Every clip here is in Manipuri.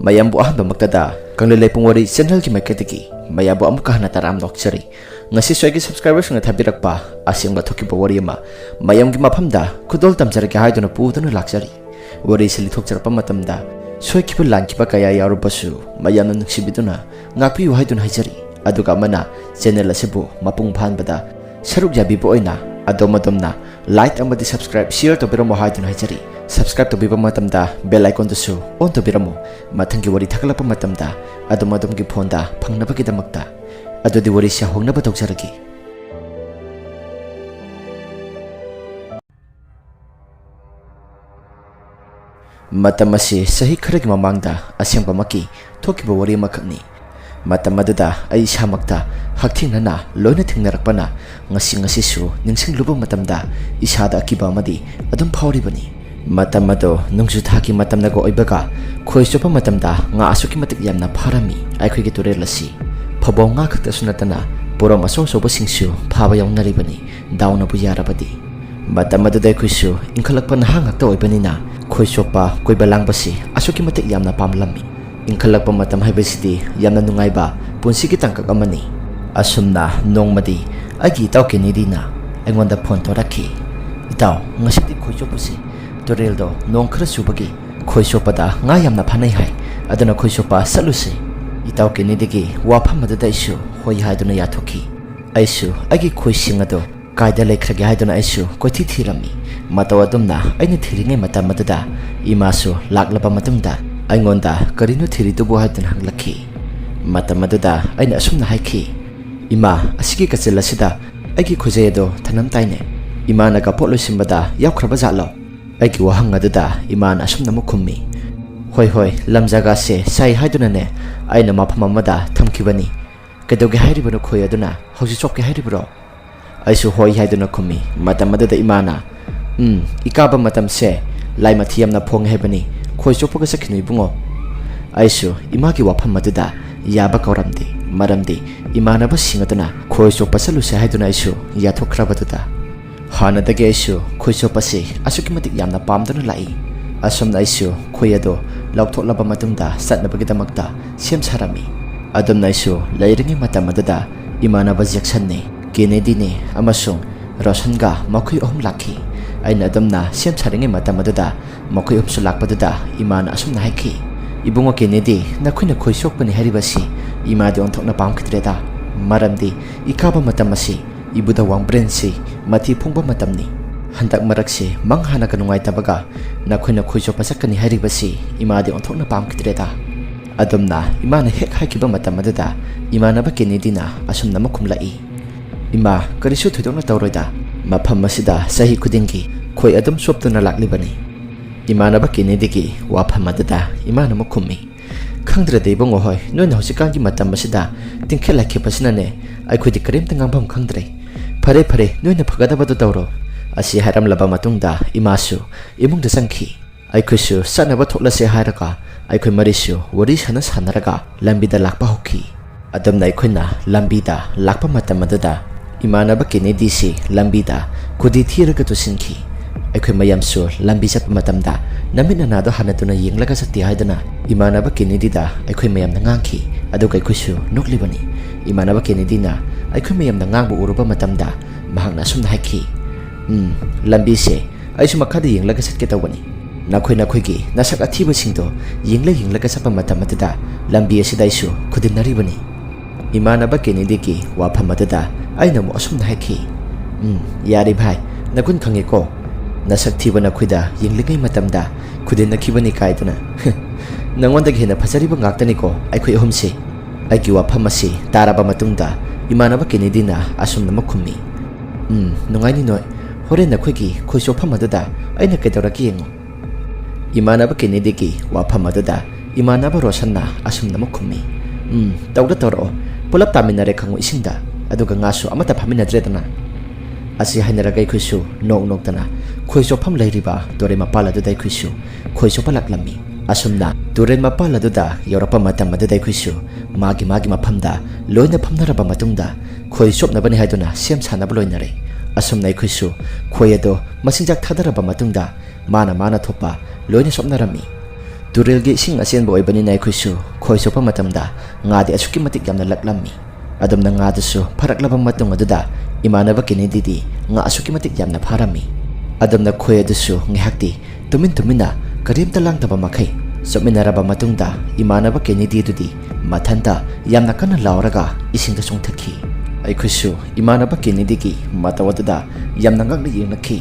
Mayambu ahamba magtada kang lalaypong wari channel ki maikatiki mayabu amuka hana taram nokchari ngasi soigi subscribers nga thabirak pa asyang bathoki pa wari ma mayam gi maphamda khudol tamjaraki haiduna puduna lakchari wari sili thokchar pa matamda soiki pa lanki pa kaya yaru basu mayam nuksibiduna ngapi haiduna haijari aduga mana channel asibu mapung phanbada saruk jabi bo oina adomadomna like amadi subscribe share to biro mo haiduna haijari subscribe to biba matamda bell icon to su on to biramo mathangi wari thakalapa matamda adomadom gi phone da phangnaba gi damakta adodi wari sha hongnaba tokjaragi matamasi sahi kharagi mamangda asyangba maki thokiba wari makhakni matamadada ai shamakta hakthinana loina thingnarakpana ngasi su ningsingluba matamda isada akiba amadi adum phawribani matamado nungsu thaki matamna go oibaga khoi chopa matamda nga asuki matik yamna pharami aikhoi gi turel lasi phabo nga khakta sunatana porom aso sobo singsu phaba yawnaribani dauna bu yarabadi matamado dai khuisu inkhalakpa na hangakta oibanina khoi chopa koiba langbasi asuki matik yamna pamlami inkhalakpa matam haibasidi yamna nungaiba punsi gi tangkak amani asumna nongmadi agi taw kenidina aingonda phone torakhi itaw ngasidi khoi chopasi Toreldo nong khara subagi khoi sopada nga yamna phanai hai aduna khoi sopa saluse itaw kenidigi wafam madada isu hoi haiduna yathoki aisu agi khoi singado kaida lekhrage haiduna aisu kothi thirami mataw adumna aina thiringai matam madada imasu laklaba matumda aingonda karinu thiritu bo haiduna hanglakhi matam madada aina asumna haikhi ima asigi kachelasida agi khojedo thanam taine imana ka polo simbada yaukhraba jalo aiki wahang adada iman asum namu khummi hoi lamjaga se sai haiduna ne aina mafam amada thamkibani kedoge hairibano khoi aduna hoji chopke hairibro aisu hoi haiduna khummi matam adada imana ikaba matam se lai mathiam na phong hebani khoi chopoga sakhini bungo aisu imagi wafam adada yaba kauramdi maramdi imana ba singaduna khoi chopa salu se haiduna aisu yathokrabadada hana dage aisu khoi chopasi asuki matik yamna pamduna lai asomna aisu khoi ado laukthok laba matungda satnabagi damakta sem sarami adomna aisu lairingi matamadada imana ba jackson ne kennedy ne amasung roshanga makhoi ohum lakhi aina adomna sem saringi matamadada makhoi ohum sulakpadada imana asomna haiki ibungo kennedy nakhoi khoi chopani haribasi imadi onthokna pamkhitreda maramdi ikaba matamasi ibuda wang brain si mati phungba matamni handak marakse manghana ka nungai tabaga nakhoina khoicho pasakani haribasi imadi onthokna pamkitreda adomna imana hek hakiba matamadada imana ba kenedina asumna makhumlai ima karisu thudongna tawroida mafam masida sahi kudingi khoi adum soptuna laklibani imana ba kenedigi wafam madada imana makhummi khangdra deibong hoi noina hosikangi matam masida tingkhela khepasina ne aikhodi karim tangampham khangdre fare noina phagadabadu tawro asi haram laba matungda imasu imungda sangkhi aikhoisu sanaba thoklase hairaka aikhoi marisu wari sana sanaraga lambida lakpa hokhi adamna aikhoina lambida lakpa matamadada imanaba kenedi si lambida khudi thiraga to sinki aikhoi mayamsu lambi chatpa matamda namina nado hanatuna yenglaga sati haidana imanaba kenedi da aikhoi mayamna ngangkhi aduga aikhoisu noklibani imanaba kenedi na aikhoi mayamna ngangbu uruba matamda mahakna sumna haiki lambi se aisu makhada yenglaga satke tawani nakhoi gi nasak athiba singdo yenglaga sapa matamadada lambi asida isu khudinaribani imanaba kenedi ki wafam madada aina mo asumna haiki yari bhai nakun khange ko nasak thiba nakhoida yenglingai matamda khudin nakhibani kaiduna nangonda hena phasariba ngaktani ko aikhoi ahumse aiki wafam asi taraba matungda imanaba kenedina asumna makhummi nungai ni noi hore nakhoi gi khoiso phamadada aina kedoraki yengo imanaba kenedi gi wafam adada imanaba rosanna asumna makhummi tawda toro pulap taminare khango isingda aduga ngasu amata phaminadredana asi hainaragai khoisu nok tana khoiso pham lairiba dore mapala dudai khoisu khoiso palaklami asumna turen mapala duda yorapa matam madadai khoisu magi maphamda loina phamnaraba matungda khoi sopnabani haiduna sem sanaba loinare asumna khoisu khoyado masinjak thadaraba matungda mana thopa loina sopnarami Turelgi ising asenba oibanina aikoisu khoi sopa matamda ngadi asuki matik yamna laklammi. Adamna ngadasu pharaklaba matung aduda imanaba Kennedy di nga asuki matik yamna pharami. Adamna khoi adusu ngihakti tumina karimta lang taba makai sominaraba matungda imanaba Kennedy dudi mathanta yamna kana lauraga isingda songthaki. Aikoisu imanaba Kennedy gi matawadada yamna ngakna yengnakhi.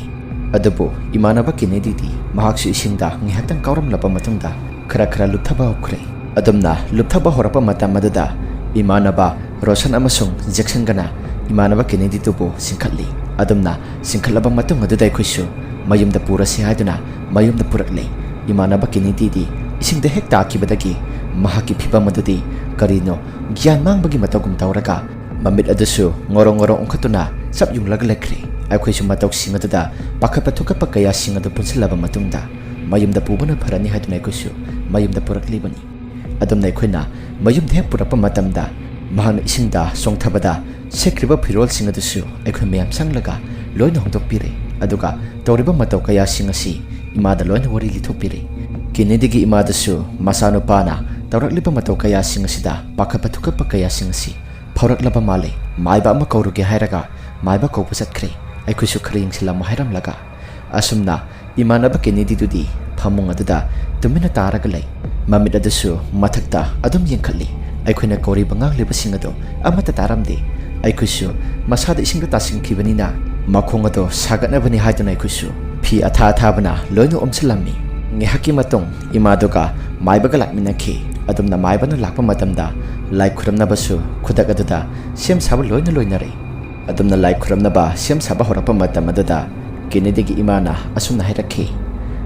Adabu imanaba Kennedy di mahaksu isingda ngihaktan kauramlaba matungda khara lupthaba hokre. Adamna lupthaba horapa matam madada imanaba Roshan amasung Jackson gana imanaba Kennedy tubu singkhatli. Adamna singkhatlaba matung adada aikoisu mayumda purasi haiduna mayumda purakle. Imanaba Kennedy di isingda hek takibadagi mahaki phibam adudi karino gyan mangbagi matagum tawraga mamit adusu ngorong ongkhatuna sab yunglaga lekre. Aikoisu matok sing aduda pakapa thukapa kaya sing adu punsilaba matungda mayumda pubana pharani haiduna aikoisu mayumda puraklibani. Adamna aikoina mayumda hek purapa matamda mahana isingda songthabada sekriba phirol sing adusu aikoi mayam sanglaga loina hongdokpire. Aduga tawriba mataw kaya sing asi imada loina wari lithokpire. Kennedy gi imadasu masano pana tawrakliba mataw kaya sing asida pakapa thukapa kaya sing asi phawraklaba male maiba ama kauruge hairaga maiba kaupa chatkre. Aikoisu khara yengsilama hairamlaga asumna imanaba Kennedy dudi phamung aduda tumina taraga lei. Mamit adusu mathakta adum yengkhatli. Aikoina kori bangang liba sing ado amata taramde. Aikoisu masada isingda tasingkhibanina makhong ado sagatnabani haiduna aikoisu phi athabana loina omsilammi. Ngihaki matung imadoga maibaga lakminakhi. Adumna maibana lakpa matamda lai khuramnabasu khudak aduda sem saba loinare. Adumna lai khuramnaba sem saba horapa matam aduda Kennedy gi imana asumna hairakhi.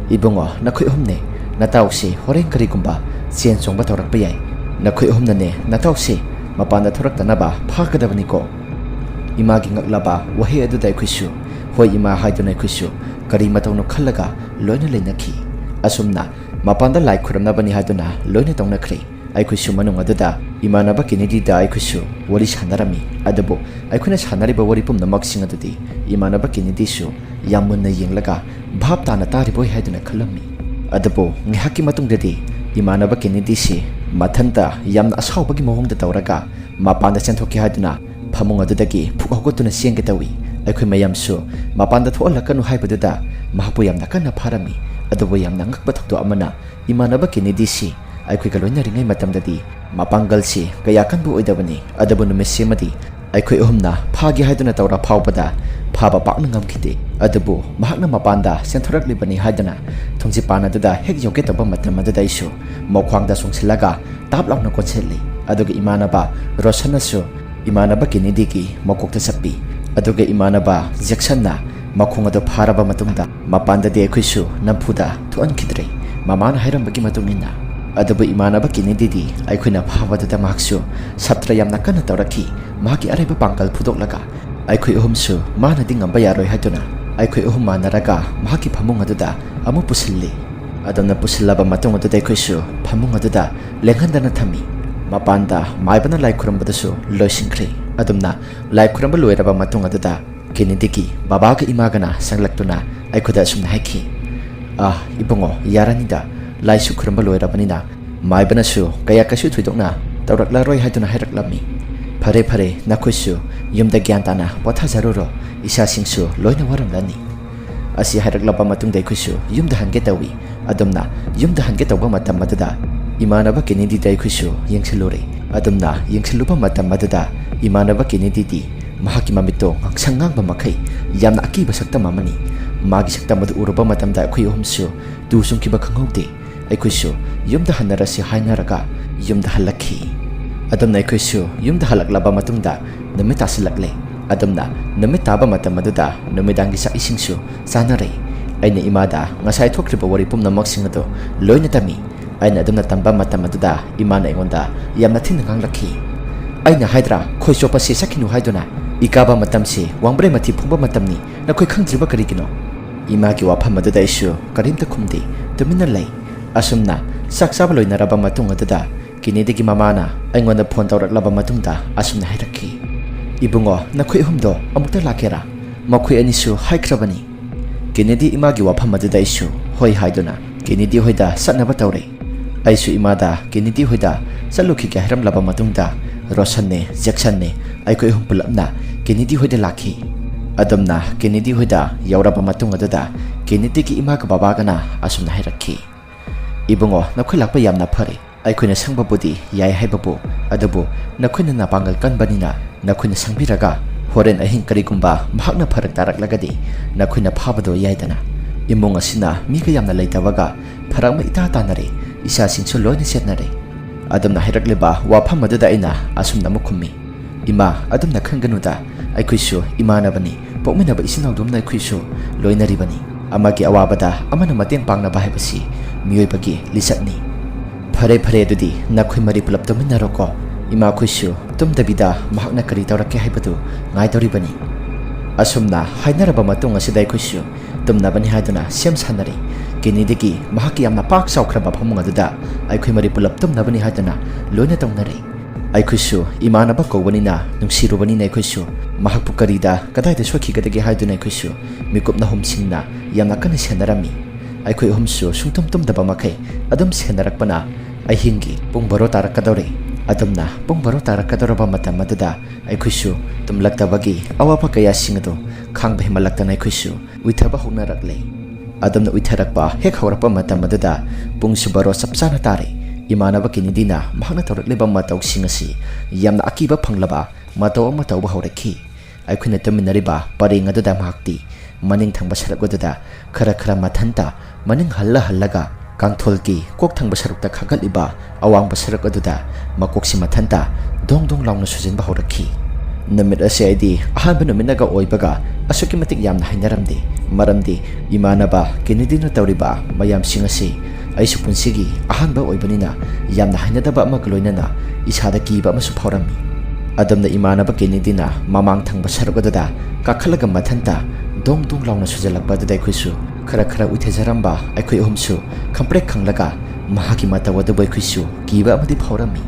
Ibungo nakhoi humne natausi horeng karigumba chen chongba tawrakpa yai. Nakhoi humnane natausi mapanda thoraktanaba phagadabaniko. Imagi ngaklaba wahi aduda aikoisu hoi ima haiduna aikoisu kari matawno khallaga loina leinakhi. Asumna mapanda lai khuramnabani haiduna loina tawnakhre. Aikoisu manung aduda imanaba Kennedy da aikoisu wari sanarami. Adabu aikoina sanariba wari pumnamak sing adudi imanaba Kennedy su yamunna yenglaga bhab tana tariboi haiduna khallammi. Adabu ngihaki matungdadi imanaba Kennedy si mathanta yamna asawbagi mohongda tawraga mapanda chenthokki haiduna phamung adudagi phukogotuna sengge tawi. Aikoi mayamsu mapanda thoalakanu haibaduda mahpu yamna kana pharami. Adubu yamna ngakba thokto amana imanaba Kennedy si aikoi galoina ringai matamdadi mapangal si kaya kanbu oidabani. Adabu numesemadi aikoi ohumna phagi haiduna tawra phawbada phaba pakna ngamkhide. Adabu mahakna mapanda senthoraklibani haiduna thongji pana duda hek yoge taba matam adada isu mokhwangda songsilaga taplawna konselli. Aduga imanaba Rosanasu imanaba Kennedy gi mokokta sappi. Aduga imanaba Jacksonna makhong ado pharaba matungda mapanda de aikoisu nampuda thuankhidre mamana hairambagi matungina. Adabu imanaba Kennedy di aikoina phawada mahaksu satra yamna kana tawrakhi mahaki areba pangkal phudoklaga aikoi ohumsu mana dingamba yaroi haiduna aikoi ohum manaraga mahaki phamung aduda amu pusilli. Adamna pusillaba matung aduda aikoisu phamung aduda lenghandana thami. Mapanda maibana lai khurambadasu loisingkhre. Adumna lai khuramba loiraba matung aduda Kennedy gi babaga imagana sanglaktuna aikoda sumna haiki. Ibungo yaranida lai su khuramba loirabanina maibanasu kaya kasu thuidokna tawraklaroi haiduna hairaklammi. Phare nakoisu yumda gyantana pothazaruro isa singsu loina waramlani. Asi hairaklaba matungda aikoisu yumda hange tawi. Adumna yumda hange tawba matam aduda imanaba Kennedy da aikoisu yengsilure. Adumna yengsiluba matam aduda imanaba Kennedy di mahaki mamito ngangsangang makai yamna akiba sakta mamani. Magi sakta madu uraba matamda aikoi ohumsu tu sungkiba khanghaude. Aikoisu yumda hanarasi hainaraga yumda halakhi. Adamna aikoisu yumda halaklaba matungda numit asilakle. Adamna numit taba matam aduda numidangi sa isingsu sanare. Aina imada ngasai thokriba wari pumnamak sing ado loina tami. Aina adamna tamba matam aduda imana ingonda yamna thin nganglakhi. Aina haidra khoi chopa se sakinu haiduna ikaba matamsi wangbre mathi phumba matamni nakhoi khangdriba karigino. Imagi wafam aduda isu karimta khumdi tumina lei. Asumna saksaba loinaraba matung aduda Kennedy gi mamana aingonda phone tawraklaba matungda asumna hairakhi. Ibungo nakhoi humdo amukta lakera makhoi anisu haikrabani. Kennedy imagi wafam aduda isu hoi haiduna Kennedy hoida satnaba tawre. ꯑꯩꯁꯨ ꯏꯃꯥꯗ ꯀꯦꯅꯤꯗꯤ ꯍꯣꯏꯗ ꯆꯠꯂꯨꯈꯤꯒꯦ ꯍꯥꯏꯔꯝꯂꯕ ꯃꯇꯨꯡꯗ ꯔꯣꯁꯟꯅꯦ ꯖꯦꯛꯁꯟꯅꯦ ꯑꯩꯈꯣꯏ ꯑꯍꯨꯝ ꯄꯨꯂꯞꯅ ꯀꯦꯅꯤꯗꯤ ꯍꯣꯏꯗ ꯂꯥꯛꯈꯤ꯫ ꯑꯗꯨꯝꯅ ꯀꯦꯅꯤꯗꯤ ꯍꯣꯏꯗ ꯌꯧꯔꯕ ꯃꯇꯨꯡ ꯑꯗꯨꯗ ꯀꯦꯅꯤꯗꯤꯒꯤ ꯏꯃꯥꯒ ꯕꯕꯥꯒꯅ ꯑꯁꯨꯝꯅ ꯍꯥꯏꯔꯛꯈꯤ, ꯏꯕꯨꯡꯉꯣ ꯅꯈꯣꯏ ꯂꯥꯛꯄ ꯌꯥꯝꯅ ꯐꯔꯦ꯫ ꯑꯩꯈꯣꯏꯅ ꯁꯪꯕꯕꯨꯗꯤ ꯌꯥꯏ ꯍꯥꯏꯕꯕꯨ ꯑꯗꯨꯕꯨ ꯅꯈꯣꯏꯅ ꯅꯄꯥꯡꯒꯜ ꯀꯟꯕꯅꯤꯅ ꯅꯈꯣꯏꯅ ꯁꯪꯕꯤꯔꯒ ꯍꯣꯔꯦꯟ ꯑꯍꯤꯡ ꯀꯔꯤꯒꯨꯝꯕ ꯃꯍꯥꯛꯅ ꯐꯔꯛ ꯇꯥꯔꯛꯂꯒꯗꯤ ꯅꯈꯣꯏꯅ ꯐꯥꯕꯗꯣ ꯌꯥꯏꯗꯅ꯫ ꯏꯃꯨꯡ ꯑꯁꯤꯅ ꯃꯤꯒ ꯌꯥꯝꯅ ꯂꯩꯇꯕꯒ ꯐꯔꯛ ꯑꯃ ꯏꯇꯥ ꯇꯥꯅꯔꯦ, ꯏꯆꯥꯁꯤꯡꯁꯨ ꯂꯣꯏꯅ ꯆꯦꯠꯅꯔꯦ꯫ ꯑꯗꯨꯝꯅ ꯍꯥꯏꯔꯛꯂꯤꯕ ꯋꯥꯐꯝ ꯑꯗꯨꯗ ꯑꯩꯅ ꯑꯁꯨꯝꯅ ꯑꯃꯨꯛ ꯈꯨꯝꯃꯤ, ꯏꯃꯥ ꯑꯗꯨꯝꯅ ꯈꯟꯒꯅꯨꯗ, ꯑꯩꯈꯣꯏꯁꯨ ꯏꯃꯥꯟꯅꯕꯅꯤ, ꯄꯣꯛꯃꯤꯟꯅꯕ ꯏꯆꯤꯟꯅꯥꯎꯗꯨꯝꯅ ꯑꯩꯈꯣꯏꯁꯨ ꯂꯣꯏꯅꯔꯤꯕꯅꯤ꯫ ꯑꯃꯒꯤ ꯑꯋꯥꯕꯗ ꯑꯃꯅ ꯃꯇꯦꯡ ꯄꯥꯡꯅꯕ ꯍꯥꯏꯕꯁꯤ ꯃꯤꯑꯣꯏꯕꯒꯤ ꯂꯤꯆꯠꯅꯤ꯫ ꯐꯔꯦ ꯐꯔꯦ ꯑꯗꯨꯗꯤ ꯅꯈꯣꯏ ꯃꯔꯤ ꯄꯨꯂꯞ ꯇꯨꯝꯃꯤꯟꯅꯔꯣꯀꯣ, ꯏꯃꯥꯈꯣꯏꯁꯨ ꯇꯨꯝꯗꯕꯤꯗ ꯃꯍꯥꯛꯅ ꯀꯔꯤ ꯇꯧꯔꯛꯀꯦ ꯍꯥꯏꯕꯗꯨ ꯉꯥꯏꯗꯧꯔꯤꯕꯅꯤ꯫ ꯑꯁꯨꯝꯅ ꯍꯥꯏꯅꯔꯕ ꯃꯇꯨꯡ ꯑꯁꯤꯗ ꯑꯩꯈꯣꯏꯁꯨ ꯇꯨꯝꯅꯕꯅꯤ ꯍꯥꯏꯗꯨꯅ ꯁꯦꯝ ꯁꯥꯟꯅꯔꯦ꯫ ꯀꯦꯅꯤꯗꯤꯒꯤ ꯃꯍꯥꯛꯀꯤ ꯌꯥꯝꯅ ꯄꯥꯛ ꯆꯥꯎꯈ꯭ꯔꯕ ꯐꯃꯨꯡ ꯑꯗꯨꯗ ꯑꯩꯈꯣꯏ ꯃꯔꯤ ꯄꯨꯂꯞ ꯇꯨꯝꯅꯕꯅꯤ ꯍꯥꯏꯗꯨꯅ ꯂꯣꯏꯅ ꯇꯧꯅꯔꯦ꯫ ꯑꯩꯈꯣꯏꯁꯨ ꯏꯃꯥꯟꯅꯕ ꯀꯧꯕꯅꯤꯅ ꯅꯨꯡꯁꯤꯔꯨꯕꯅꯤꯅ ꯑꯩꯈꯣꯏꯁꯨ ꯃꯍꯥꯛꯄꯨ ꯀꯔꯤꯗ ꯀꯗꯥꯏꯗ ꯁꯣꯏꯈꯤꯒꯗꯒꯦ ꯍꯥꯏꯗꯨꯅ ꯑꯩꯈꯣꯏꯁꯨ ꯃꯤꯀꯨꯞꯅ ꯍꯨꯝꯁꯤꯡꯅ ꯌꯥꯝꯅ ꯀꯟꯅ ꯁꯦꯟꯅꯔꯝꯃꯤ꯫ ꯑꯩꯈꯣꯏ ꯑꯍꯨꯝꯁꯨ ꯁꯨꯡꯇꯨꯝ ꯇꯨꯝꯗꯕ ꯃꯈꯩ ꯑꯗꯨꯝ ꯁꯦꯟꯅꯔꯛꯄꯅ ꯑꯍꯤꯡꯒꯤ ꯄꯨꯡ 12 ꯇꯥꯔꯛꯀꯗꯧꯔꯦ꯫ ꯑꯗꯨꯝꯅ ꯄꯨꯡ 12 ꯇꯥꯔꯛꯀꯗꯧꯔꯕ ꯃꯇꯝ ꯑꯗꯨꯗ ꯑꯩꯈꯣꯏꯁꯨ ꯇꯨꯝꯂꯛꯇꯕꯒꯤ ꯑꯋꯥꯕ ꯀꯌꯥꯁꯤꯡ ꯑꯗꯨ ꯈꯥꯡꯕ ꯍꯦꯟꯃꯜꯂꯛꯇꯅ ꯑꯩꯈꯣꯏꯁꯨ ꯎꯏꯊꯕ ꯍꯧꯅꯔꯛꯂꯦ꯫ ꯑꯗꯨꯝꯅ ꯎꯏꯊꯔꯛꯄ ꯍꯦꯛ ꯍꯧꯔꯛꯄ ꯃꯇꯝ ꯑꯗꯨꯗ ꯄꯨꯡꯁꯨ 12 ꯆꯞ ꯆꯥꯅ ꯇꯥꯔꯦ꯫ ꯏꯃꯥꯟꯅꯕ ꯀꯦꯅꯤꯗꯤꯅ ꯃꯍꯥꯛꯅ ꯇꯧꯔꯛꯂꯤꯕ ꯃꯇꯧꯁꯤꯡ ꯑꯁꯤ ꯌꯥꯝꯅ ꯑꯀꯤꯕ ꯐꯪꯂꯕ ꯃꯇꯧ ꯑꯃ ꯇꯧꯕ ꯍꯧꯔꯛꯈꯤ꯫ ꯑꯩꯈꯣꯏꯅ ꯇꯨꯃꯤꯟꯅꯔꯤꯕ ꯄꯔꯦꯡ ꯑꯗꯨꯗ ꯃꯍꯥꯛꯇꯤ ꯃꯅꯤꯡ ꯊꯪꯕ ꯁꯔꯨꯛ ꯑꯗꯨꯗ ꯈꯔ ꯃꯊꯟꯇ ꯃꯅꯤꯡ ꯍꯜꯂꯒ ꯀꯥꯡꯊꯣꯜꯒꯤ ꯀꯣꯛ ꯊꯪꯕ ꯁꯔꯨꯛꯇ ꯈꯥꯒꯠꯂꯤꯕ ꯑꯋꯥꯡꯕ ꯁꯔꯨꯛ ꯑꯗꯨꯗ ꯃꯀꯣꯛꯁꯤ ꯃꯊꯟꯇ ꯗꯣꯡ ꯗꯣꯡ ꯂꯥꯎꯅ ꯁꯨꯖꯤꯟꯕ ꯍꯧꯔꯛꯈꯤ꯫ ꯅꯨꯃꯤꯠ ꯑꯁꯤ ꯑꯩꯗꯤ ꯑꯍꯥꯟꯕ ꯅꯨꯃꯤꯠꯅꯒ ꯑꯣꯏꯕꯒ ꯑꯁꯨꯛꯀꯤ ꯃꯇꯤꯛ ꯌꯥꯝꯅ ꯍꯩꯅꯔꯝꯗꯦ꯫ ꯃꯔꯝꯗꯤ ꯏꯃꯥꯟꯅꯕ ꯀꯦꯅꯤꯗꯤꯅ ꯇꯧꯔꯤꯕ ꯃꯌꯥꯝꯁꯤꯡ ꯑꯁꯤ ꯑꯩꯁꯨ ꯄꯨꯟꯁꯤꯒꯤ ꯑꯍꯥꯟꯕ ꯑꯣꯏꯕꯅꯤꯅ ꯌꯥꯝꯅ ꯍꯩꯅꯗꯕ ꯑꯃꯒ ꯂꯣꯏꯅꯅ ꯏꯁꯥꯗ ꯀꯤꯕ ꯑꯃꯁꯨ ꯐꯥꯎꯔꯝꯃꯤ꯫ ꯑꯗꯨꯝꯅ ꯏꯃꯥꯟꯅꯕ ꯀꯦꯅꯤꯗꯤꯅ ꯃꯃꯥꯡ ꯊꯪꯕ ꯁꯔꯨꯛ ꯑꯗꯨꯗ ꯀꯥꯈꯠꯂꯒ ꯃꯊꯟꯇ ꯗꯣꯡ ꯗꯣꯡ ꯂꯥꯎꯅ ꯁꯨꯖꯜꯂꯛꯄ ꯑꯗꯨꯗ ꯑꯩꯈꯣꯏꯁꯨ ꯈꯔ ꯎꯏꯊꯖꯔꯝꯕ ꯑꯩꯈꯣꯏ ꯑꯍꯨꯝꯁꯨ ꯈꯪꯄ꯭ꯔꯦꯛ ꯈꯪꯂꯒ ꯃꯍꯥꯛꯀꯤ ꯃꯇꯧ ꯑꯗꯨꯕꯨ ꯑꯩꯈꯣꯏꯁꯨ ꯀꯤꯕ ꯑꯃꯗꯤ ꯐꯥꯎꯔꯝꯃꯤ꯫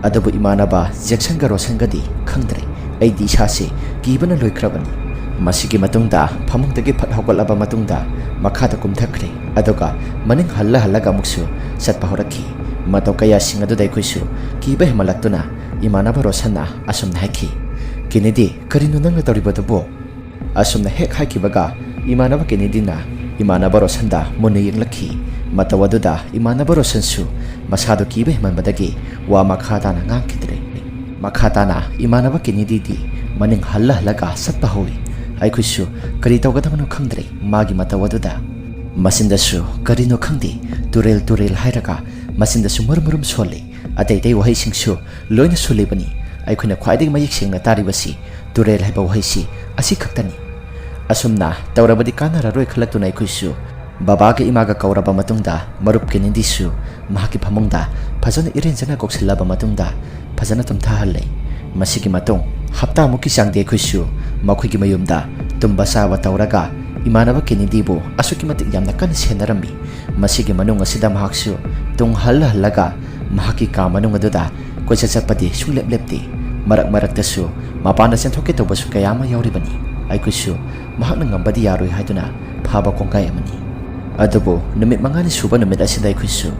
ꯑꯗꯨꯕꯨ ꯏꯃꯥꯟꯅꯕ ꯖꯦꯛꯁꯟꯒ ꯔꯣꯁꯟꯒꯗꯤ ꯈꯪꯗ꯭ꯔꯦ, ꯑꯩꯗꯤ ꯏꯁꯥꯁꯦ ꯀꯤꯕꯅ ꯂꯣꯏꯈ꯭ꯔꯕꯅꯤ꯫ ꯃꯁꯤꯒꯤ ꯃꯇꯨꯡꯗ ꯐꯃꯨꯡꯗꯒꯤ ꯐꯠ ꯍꯧꯒꯠꯂꯕ ꯃꯇꯨꯡꯗ ꯃꯈꯥꯗ ꯀꯨꯝꯊꯈ꯭ꯔꯦ, ꯑꯗꯨꯒ ꯃꯅꯤꯡ ꯍꯜꯂꯒ ꯑꯃꯨꯛꯁꯨ ꯆꯠꯄ ꯍꯧꯔꯛꯈꯤ꯫ ꯃꯇꯧ ꯀꯌꯥꯁꯤꯡ ꯑꯗꯨꯗ ꯑꯩꯈꯣꯏꯁꯨ ꯀꯤꯕ ꯍꯦꯟꯃꯜꯂꯛꯇꯨꯅ ꯏꯃꯥꯟꯅꯕ ꯔꯣꯁꯟꯅ ꯑꯁꯨꯝꯅ ꯍꯥꯏꯈꯤ, ꯀꯦꯅꯤꯗꯤ ꯀꯔꯤꯅꯣ ꯅꯪꯅ ꯇꯧꯔꯤꯕꯗꯨꯕꯣ? ꯑꯁꯨꯝꯅ ꯍꯦꯛ ꯍꯥꯏꯈꯤꯕꯒ ꯏꯃꯥꯟꯅꯕ ꯀꯦꯅꯤꯗꯤꯅ ꯏꯃꯥꯟꯅꯕ ꯔꯣꯁꯟꯗ ꯃꯨꯟꯅ ꯌꯦꯡꯂꯛꯈꯤ꯫ ꯃꯇꯧ ꯑꯗꯨꯗ ꯏꯃꯥꯟꯅꯕ ꯔꯣꯁꯟꯁꯨ ꯃꯁꯥꯗꯨ ꯀꯤꯕ ꯍꯦꯟꯃꯟꯕꯗꯒꯤ ꯋꯥ ꯃꯈꯥ ꯇꯥꯅ ꯉꯥꯡꯈꯤꯗ꯭ꯔꯦ꯫ ꯃꯈꯥ ꯇꯥꯅ ꯏꯃꯥꯟꯅꯕ ꯀꯦꯅꯤꯗꯤꯗꯤ ꯃꯅꯤꯡ ꯍꯜꯂꯒ ꯆꯠꯄ ꯍꯧꯏ꯫ ꯑꯩꯈꯣꯏꯁꯨ ꯀꯔꯤ ꯇꯧꯒꯗꯕꯅꯣ ꯈꯪꯗ꯭ꯔꯦ ꯃꯥꯒꯤ ꯃꯇꯧ ꯑꯗꯨꯗ꯫ ꯃꯆꯤꯟꯗꯁꯨ ꯀꯔꯤꯅꯣ ꯈꯪꯗꯦ ꯇꯨꯔꯦꯜ ꯍꯥꯏꯔꯒ ꯃꯆꯤꯟꯗꯁꯨ ꯃꯨꯔꯨꯝ ꯁꯣꯜꯂꯤ, ꯑꯇꯩ ꯋꯥꯍꯩꯁꯤꯡꯁꯨ ꯂꯣꯏꯅ ꯁꯣꯜꯂꯤꯕꯅꯤ꯫ ꯑꯩꯈꯣꯏꯅ ꯈ꯭ꯋꯥꯏꯗꯒꯤ ꯃꯌꯦꯛ ꯁꯦꯡꯅ ꯇꯥꯔꯤꯕꯁꯤ ꯇꯨꯔꯦꯜ ꯍꯥꯏꯕ ꯋꯥꯍꯩꯁꯤ ꯑꯁꯤ ꯈꯛꯇꯅꯤ꯫ ꯑꯁꯨꯝꯅ ꯇꯧꯔꯕꯗꯤ ꯀꯥꯟꯅꯔꯔꯣꯏ ꯈꯜꯂꯛꯇꯨꯅ ꯑꯩꯈꯣꯏꯁꯨ ꯕꯕꯥꯒ ꯏꯃꯥꯒ ꯀꯧꯔꯕ ꯃꯇꯨꯡꯗ ꯃꯔꯨꯞ ꯀꯦꯅꯤꯗꯤꯁꯨ ꯃꯍꯥꯛꯀꯤ ꯐꯃꯨꯡꯗ ꯐꯖꯅ ꯏꯔꯦꯟꯖꯅ ꯀꯧꯁꯤꯜꯂꯕ ꯃꯇꯨꯡꯗ ꯐꯖꯅ ꯇꯨꯝꯊꯍꯜꯂꯦ꯫ ꯃꯁꯤꯒꯤ ꯃꯇꯨꯡ ꯍꯞꯇꯥꯃꯨꯛꯀꯤ ꯆꯥꯡꯗꯤ ꯑꯩꯈꯣꯏꯁꯨ ꯃꯈꯣꯏꯒꯤ ꯃꯌꯨꯝꯗ ꯇꯨꯝꯕ ꯆꯥꯕ ꯇꯧꯔꯒ ꯏꯃꯥꯟꯅꯕ ꯀꯦꯅꯤꯗꯤꯕꯨ ꯑꯁꯨꯛꯀꯤ ꯃꯇꯤꯛ ꯌꯥꯝꯅ ꯀꯟꯅ ꯁꯦꯟꯅꯔꯝꯃꯤ꯫ ꯃꯁꯤꯒꯤ ꯃꯅꯨꯡ ꯑꯁꯤꯗ ꯃꯍꯥꯛꯁꯨ ꯇꯨꯡ ꯍꯜꯂꯒ ꯃꯍꯥꯛꯀꯤ ꯀꯥ ꯃꯅꯨꯡ ꯑꯗꯨꯗ ꯀꯣꯏꯆꯠ ꯆꯠꯄꯗꯤ ꯁꯨꯡꯂꯦꯞ ꯂꯦꯞꯇꯦ꯫ ꯃꯔꯛꯇꯁꯨ ꯃꯄꯥꯟꯗ ꯆꯦꯟꯊꯣꯛꯀꯦ ꯇꯧꯕꯁꯨ ꯀꯌꯥ ꯑꯃ ꯌꯥꯎꯔꯤꯕꯅꯤ꯫ ꯑꯩꯈꯣꯏꯁꯨ ꯃꯍꯥꯛꯅ ꯉꯝꯕꯗꯤ ꯌꯥꯔꯣꯏ ꯍꯥꯏꯗꯨꯅ ꯐꯥꯕ ꯀꯣꯡꯒꯥꯏ ꯑꯃꯅꯤ꯫ ꯑꯗꯨꯕꯨ ꯅꯨꯃꯤꯠ 5ꯅꯤ ꯁꯨꯕ ꯅꯨꯃꯤꯠ ꯑꯁꯤꯗ ꯑꯩꯈꯣꯏꯁꯨ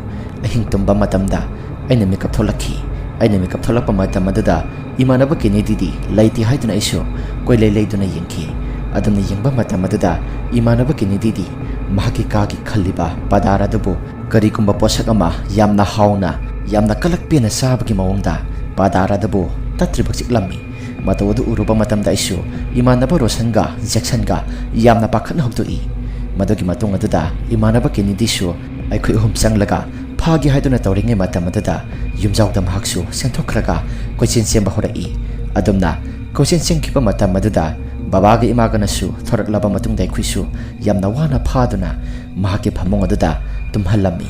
ꯑꯍꯤꯡ ꯇꯨꯝꯕ ꯃꯇꯝꯗ ꯑꯩꯅ ꯃꯤꯀꯞ ꯊꯣꯛꯂꯛꯈꯤ꯫ ꯑꯩꯅ ꯃꯤꯀꯞ ꯊꯣꯛꯂꯛꯄ ꯃꯇꯝ ꯑꯗꯨꯗ ꯏꯃꯥꯟꯅꯕ ꯀꯦꯅꯤꯗꯤꯗꯤ ꯂꯩꯇꯦ ꯍꯥꯏꯗꯨꯅ ꯑꯩꯁꯨ ꯀꯣꯏꯂꯩ ꯂꯩꯗꯨꯅ ꯌꯦꯡꯈꯤ꯫ ꯑꯗꯨꯝꯅ ꯌꯦꯡꯕ ꯃꯇꯝ ꯑꯗꯨꯗ ꯏꯃꯥꯟꯅꯕ ꯀꯦꯅꯤꯗꯤꯗꯤ ꯃꯍꯥꯛꯀꯤ ꯀꯥꯒꯤ ꯈꯜꯂꯤꯕ ꯄꯥꯗꯥꯔ ꯑꯗꯨꯕꯨ ꯀꯔꯤꯒꯨꯝꯕ ꯄꯣꯠꯁꯛ ꯑꯃ ꯌꯥꯝꯅ ꯍꯥꯎꯅ ꯌꯥꯝꯅ ꯀꯂꯛ ꯄꯦꯟꯅ ꯆꯥꯕꯒꯤ ꯃꯑꯣꯡꯗ ꯄꯥꯗꯥꯔ ꯑꯗꯨꯕꯨ ꯇꯠꯇ꯭ꯔꯤꯕ ꯆꯤꯛꯂꯝꯃꯤ꯫ ꯃꯇꯧ ꯑꯗꯨ ꯎꯔꯨꯕ ꯃꯇꯝꯗ ꯑꯩꯁꯨ ꯏꯃꯥꯟꯅꯕ ꯔꯣꯁꯟꯒ ꯖꯦꯛꯁꯟꯒ ꯌꯥꯝꯅ ꯄꯥꯈꯠꯅ ꯍꯧꯗꯣꯛꯏ꯫ ꯃꯗꯨꯒꯤ ꯃꯇꯨꯡ ꯑꯗꯨꯗ ꯏꯃꯥꯟꯅꯕ ꯀꯦꯅꯤꯗꯤꯁꯨ ꯑꯩꯈꯣꯏ ꯑꯍꯨꯝ ꯆꯪꯂꯒ ꯐꯥꯒꯦ ꯍꯥꯏꯗꯨꯅ ꯇꯧꯔꯤꯉꯩ ꯃꯇꯝ ꯑꯗꯨꯗ ꯌꯨꯝꯖꯥꯎꯗ ꯃꯍꯥꯛꯁꯨ ꯆꯦꯟꯊꯣꯛꯈ꯭ꯔꯒ ꯀꯣꯏꯆꯦꯟ ꯆꯦꯟꯕ ꯍꯧꯔꯛꯏ꯫ ꯑꯗꯨꯝꯅ ꯀꯣꯏꯆꯦꯟ ꯆꯦꯟꯈꯤꯕ ꯃꯇꯝ ꯑꯗꯨꯗ ꯕꯕꯥꯒ ꯏꯃꯥꯒꯅꯁꯨ ꯊꯣꯔꯛꯂꯕ ꯃꯇꯨꯡꯗ ꯑꯩꯈꯣꯏꯁꯨ ꯌꯥꯝꯅ ꯋꯥꯅ ꯐꯥꯗꯨꯅ ꯃꯍꯥꯛꯀꯤ ꯐꯃꯨꯡ ꯑꯗꯨꯗ ꯇꯨꯝꯍꯜꯂꯝꯃꯤ꯫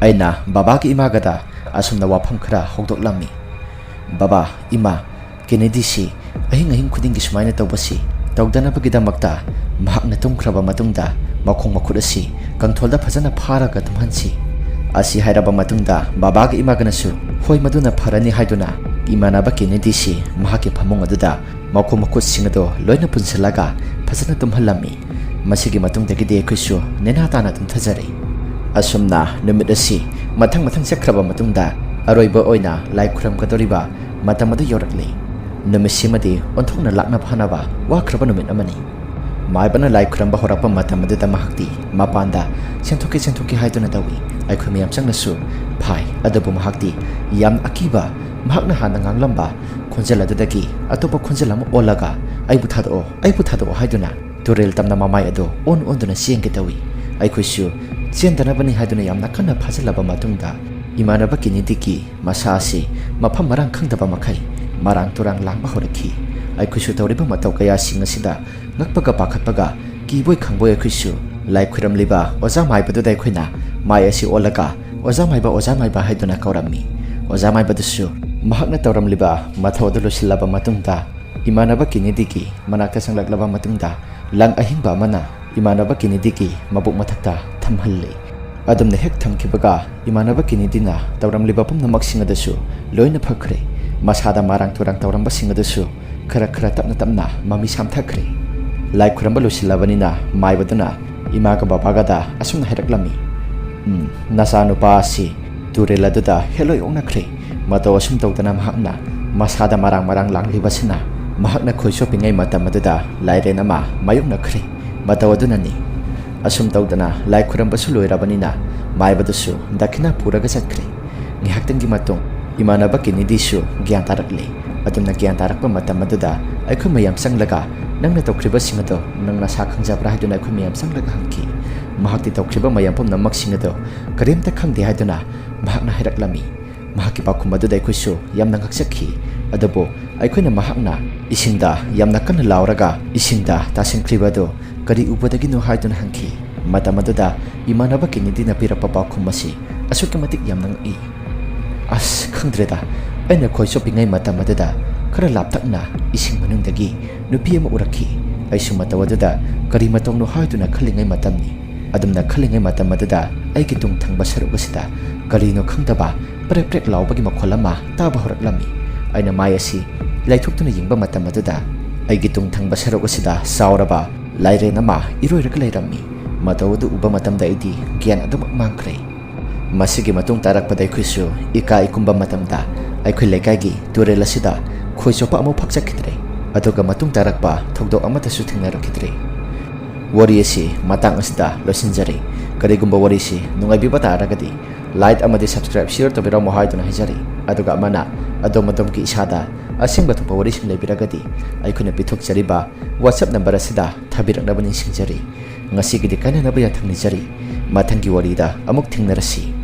ꯑꯩꯅ ꯕꯕꯥꯒ ꯏꯃꯥꯒꯗ ꯑꯁꯨꯝꯅ ꯋꯥꯐꯝ ꯈꯔ ꯍꯧꯗꯣꯛꯂꯝꯃꯤ꯫ ꯕꯕꯥ, ꯏꯃꯥ, ꯀꯦꯅꯤꯗꯤꯁꯤ ꯑꯍꯤꯡ ꯈꯨꯗꯤꯡꯒꯤ ꯁꯨꯃꯥꯏꯅ ꯇꯧꯕꯁꯤ ꯇꯧꯗꯅꯕꯒꯤꯗꯃꯛꯇ ꯃꯍꯥꯛꯅ ꯇꯨꯝꯈ꯭ꯔꯕ ꯃꯇꯨꯡꯗ ꯃꯈꯣꯡ ꯃꯈꯨꯠ ꯑꯁꯤ ꯀꯪꯊꯣꯜꯗ ꯐꯖꯅ ꯐꯥꯔꯒ ꯇꯨꯝꯍꯟꯁꯤ꯫ ꯑꯁꯤ ꯍꯥꯏꯔꯕ ꯃꯇꯨꯡꯗ ꯕꯕꯥꯒ ꯏꯃꯥꯒꯅꯁꯨ ꯍꯣꯏ ꯃꯗꯨꯅ ꯐꯔꯅꯤ ꯍꯥꯏꯗꯨꯅ ꯏꯃꯥꯟꯅꯕ ꯀꯦꯅꯤꯗꯤꯁꯤ ꯃꯍꯥꯛꯀꯤ ꯐꯃꯨꯡ ꯑꯗꯨꯗ ꯃꯈꯣꯡ ꯃꯈꯨꯠꯁꯤꯡ ꯑꯗꯨ ꯂꯣꯏꯅ ꯄꯨꯟꯁꯤꯜꯂꯒ ꯐꯖꯅ ꯇꯨꯝꯍꯜꯂꯝꯃꯤ꯫ ꯃꯁꯤꯒꯤ ꯃꯇꯨꯡꯗꯒꯤꯗꯤ ꯑꯩꯈꯣꯏꯁꯨ ꯅꯦꯅꯥ ꯇꯥꯅ ꯇꯨꯝꯊꯖꯔꯦ꯫ ꯑꯁꯨꯝꯅ ꯅꯨꯃꯤꯠ ꯑꯁꯤ Mathang sakraba matungda aroiba oina lai khuramgadoriba matam adu yorakli. Numisimadi onthokna lakna phanaba wakraba numit amani. Maibana lai khuramba horapa matam adu mahakti mapanda senthoki haiduna dawi aikhoi miyam changnasu phai adabu mahakti yam akiba mahakna hana nganglamba khonjal adudagi atopa khonjal am olaga aibu thado haiduna turel tamna mamai ado onduna siengke dawi aikhoisu chendana bani haiduna yamna kanna phajalaba matungda imanaba kinidiki masasi mafam marang khangdaba makhai marang turang langba horaki aikhoisu tawriba matau kaya singasida ngakpaga pakhatpaga kiboi khangboy aikhoisu lai khuram liba oja maibadu dai khoina mai asi olaga oja maiba haiduna kaurammi oja maibadussu mahakna tawram liba mathodu losilaba matungda imanaba kinidiki manakta sanglak matungda lang ahingba mana imanaba kinidiki mabuk mathakta thamhalli adumna hek thamkibaga imanaba kinidina tawram liba pumnamak singadasu loina phakre masada marang turang tawramba singadasu khara tapna mami samthakre lai khuramba losilabani maibaduna imaga babagada asumna heraklami nasa nupa asi tureladada heloi onakre mato asum tawdana mahakna masada marang langlibasina mahakna khoiso pingai matamadada lairena ma mayukna khre mato adunani asum tawdana lai khuramba suloirabanina maibadusu dakina puraga satkre ngihaktangi matung imanaba kinidisu gyan tarakle adumna gyan tarakpa matamadada aikhu mayam sanglaga nangna tawkhriba singado nangna sakhang haiduna aikhu mayam sanglaga hangki mahakti tawkhriba mayam pumnamak singado karimta khangde haiduna mahakna heraklami mahaki pakhum adudai khuisu yamna ngaksakhi adobo aikhoina mahakna isingda yamna kan lauraga isingda tasingkribado kari ubadagi no haiduna hangki matamaduda imanaba kinidina pirapa pakhum masi asukamatik yamna ngi as khangdreda aina khoiso pingai matamaduda khara laptakna ising manungdagi nupi ama urakhi aisu matawaduda kari matong no haiduna khalingai matamni adumna khalingai matamadada aigi tung thangba sarugasida kari no khangdaba prek laubagi makholama taba horaklami aina mayasi laithuktuna yingba matamadada aigi tung thangba sarugasida sauraba laire nama iroirak lairami matawadu uba matamda idi gyan adum mangkre masigi matung tarakpada khuisu ika ikumba matamda aikhoi lekagi turelasida khoisopa amu phakchakidre aduga matung tarakpa thogdok amata su thingnarakidre wari asi matang asda losinjari karigumba wari si nungai bibata aragadi like amadi subscribe share to bira mohaiduna hijari aduga amana adomadom ki isada asingba thopa wari sing lebiragadi aikuna pithok jariba whatsapp number asida thabiraknabani singjari ngasi gidi kana nabaya thangni jari mathangi wari da amuk thingnarasi